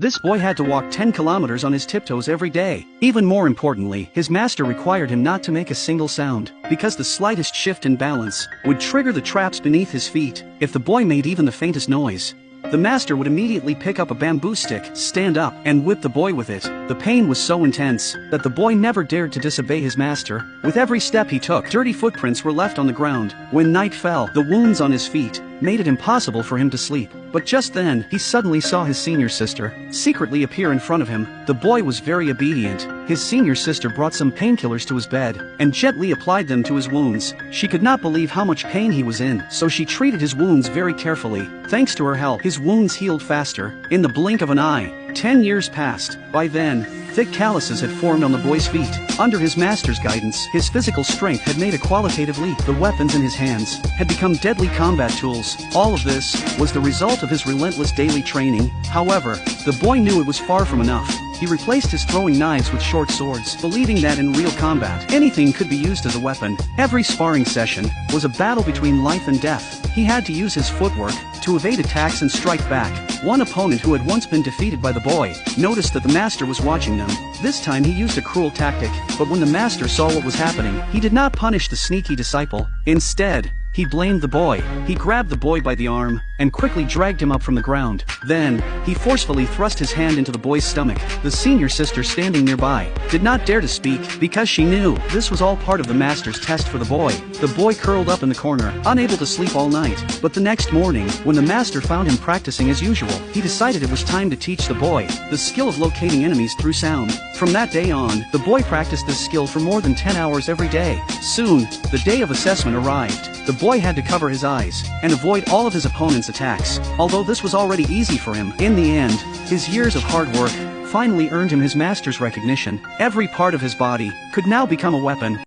This boy had to walk 10 kilometers on his tiptoes every day. Even more importantly, his master required him not to make a single sound, because the slightest shift in balance would trigger the traps beneath his feet. If the boy made even the faintest noise, the master would immediately pick up a bamboo stick, stand up, and whip the boy with it. The pain was so intense that the boy never dared to disobey his master. With every step he took, dirty footprints were left on the ground. When night fell, the wounds on his feet made it impossible for him to sleep. But just then, he suddenly saw his senior sister secretly appear in front of him. The boy was very obedient. His senior sister brought some painkillers to his bed and gently applied them to his wounds. She could not believe how much pain he was in, so she treated his wounds very carefully. Thanks to her help, his wounds healed faster. In the blink of an eye, 10 years passed. By then, thick calluses had formed on the boy's feet. Under his master's guidance, his physical strength had made a qualitative leap. The weapons in his hands had become deadly combat tools. All of this was the result of his relentless daily training. However, the boy knew it was far from enough. He replaced his throwing knives with short swords, believing that in real combat, anything could be used as a weapon. Every sparring session was a battle between life and death. He had to use his footwork to evade attacks and strike back. One opponent who had once been defeated by the boy noticed that the master was watching them. This time he used a cruel tactic, but when the master saw what was happening, he did not punish the sneaky disciple. Instead, he blamed the boy. He grabbed the boy by the arm and quickly dragged him up from the ground. Then, he forcefully thrust his hand into the boy's stomach. The senior sister, standing nearby, did not dare to speak because she knew this was all part of the master's test for the boy. The boy curled up in the corner, unable to sleep all night. But the next morning, when the master found him practicing as usual, he decided it was time to teach the boy the skill of locating enemies through sound. From that day on, the boy practiced this skill for more than 10 hours every day. Soon, the day of assessment arrived. The boy had to cover his eyes and avoid all of his opponent's attacks. Although this was already easy for him, in the end, his years of hard work finally earned him his master's recognition. Every part of his body could now become a weapon.